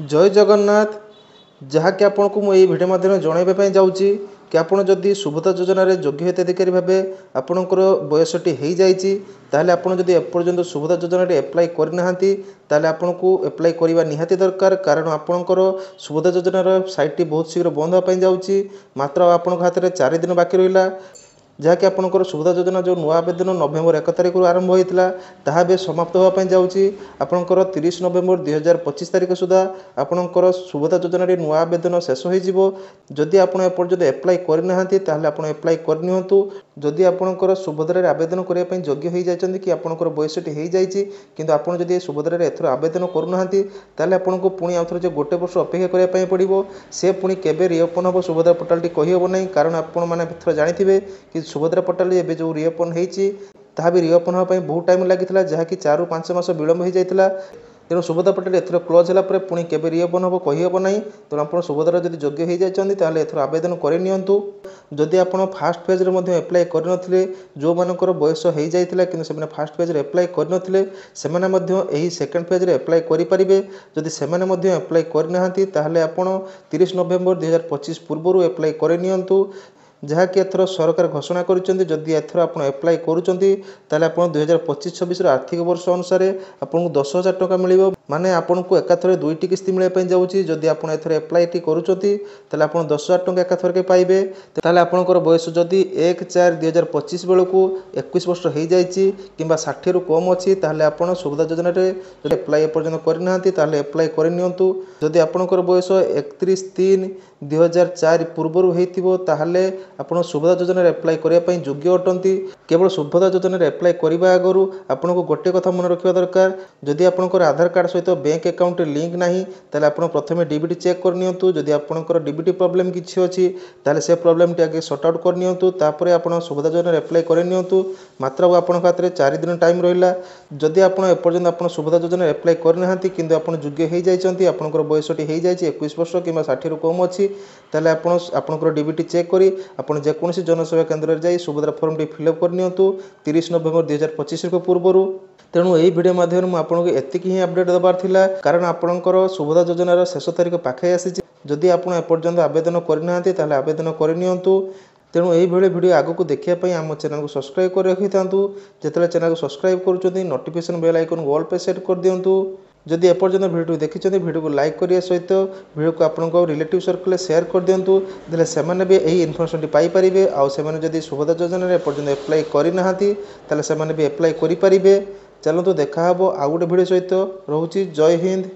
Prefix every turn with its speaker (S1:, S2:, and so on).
S1: जय जगन्नाथ। जहाँकि आपको मुझे भिडियो माध्यम जनवाई जाऊँगी कि आपड़ जदि सुभद्रा योजन योग्य हिताधिकारी भाव आपणकर बयसटी हो जाए ताहले आपड़ जदि एपर्यंत सुभद्रा योजन एप्लाय करना ताहले आपको एप्लाय करने निहाती दरकार कारण आपणकर सुभद्रा योजन साइट बहुत शीघ्र बंद होगापी जाऊँगी मात्र आपण हाथ में 4 दिन बाकी रहा जहाँकि आपणकर सुभद्रा योजना जो नुआ आवेदन नवेम्बर 1 तारिख आरंभ होता ताहा बे समाप्त होगापी जाऊँगी आपणकर 30 नवेम्बर 2025 तारिख सुधा आपणकर सुभद्रा योजन नुआ आवेदन शेष होदी आपड़ एपर्यंत एप्लाय करना ताहले आपण एप्लाय करनियंतु जदि आपणकर सुभद्रा आवेदन करने योग्य हो जाती कि आपणकर बयसटी हो जाए कि आपड़ जदि सुभद्रा एथर आवेदन करूना ताहले आपको पुणी आउ थे गोटे वर्ष अपेक्षा करने पड़ो से पुणी केबे रिओपन हम सुभद्रा पोर्टाल कहीहब ना कारण आपण मैंने जानी कि सुभद्रा पोर्टाल एवं जो रिओपन होती ताहा भी रिओपन होगापी बहुत टाइम लगी जहाँकि 4 ରୁ 5 मास विलम्ब हो जाता तेणु सुभद्रा पोर्टाल एथर क्लोज होला पुणी केबे रिओपन हम कहीहब ना तेणु आप सुभद्रा जब योग्य हो जाती ताहले एथर आवेदन करनियंतु जदि आप फास्ट फेज रे एप्लाय करनथिले जो मानकर बयस हो जाइतिला किंतु से फास्ट फेज रे एप्लाय करनथिले सेमाने मध्य एही सेकंड फेज रे एप्लाय करि परिबे जदि सेमाने मध्य एप्लाय करनाहांती ताहले आपण 30 नवेम्बर 2025 पूर्व एप्लाय करनियंतु जहाँकि एथर सरकार घोषणा करिसेंती जदि एथर आपण एप्लाय करूचंती ताले आपण 2025-26 आर्थिक वर्ष अनुसार आपको 10,000 टका मिलिबो माने आपको एकाथरे 2टी किस्ती मिलवाई जाऊँगी जदि आप एथर एप्लाय करूचंती ताले आपण 10,000 टका एकाथरके पाइबे ताले आपणकर बयस जदि 1/4/2025 बेलू 21 वर्ष हो जाइए किंबा 60 ରୁ कम अच्छी ताहले आपण सुभद्रा योजना जब एप्लाय एपर्यंत करना ताहले एप्लाय करनियंतु जदि आपणकर बयस 31/3/2004 पूर्व होइथिबो ताहले आपण सुभद्रा योजना एप्लाय करने योग्य अटंती केवल सुभद्रा योजना एप्लाय करने आगु आपको गोटे कथा मन रखा दरकार जदि आपणकर आधार कार्ड सहित बैंक अकाउंट लिंक नहीं ताहले आपण प्रथमे डीबीटी चेक करनियंतु जदि आपणकर डीबीटी प्रॉब्लम किछि अछि ताहले से प्रॉब्लम टी आगे सॉर्ट आउट करनियंतु तापर आपण सुभद्रा योजना एप्लाय करनियंतु मात्र आपण हाथ में 4 दिन टाइम रहिला जदि आपण एपर्यंत आपण सुभद्रा योजना एप्लाय करना किंतु आपण योग्य हो जाइछंती आपणकर बयसटी हो जाइए 21 वर्ष किंबा 60 ରୁ कम अच्छी ताहले आपणकर डीबीटी चेक करी आपण जेकोसी जनसेवा केन्द्र में जाई सुभद्रा फॉर्म टी फिलअप करनियंतु 30 नवेम्बर 2025 पूर्व तेणु यही वीडियो माध्यम आपको एतिकी ही अपडेट देवार थिला कारण आपणकर सुभद्रा योजनार शेष तारिख पाखे आसी जदि आप एपर्यंत आवेदन करना ताहले आवेदन करनियंतु तेणु यही वीडियो आग को देखापी आम चैनल को सब्सक्राइब कर रखी था जिते चैनल को सब्सक्राइब कर नोटिफिकेशन बेल आइकन को ऑल पे सेट कर दिंतु जदि एपर्यंत वीडियो देखी वीडियो को लाइक करने सहित वीडियो को आपको रिलेटिव सर्कल शेयर कर दिंतु देले सेमाने भी यही इनफर्मेशन पाइपर आउ से सुभद्रा योजना एपर्यंत एप्लाय करना ताहले सेमाने भी एप्लाय करें चलतु देखा आउ गोटे वीडियो सहित रोची जय हिंद।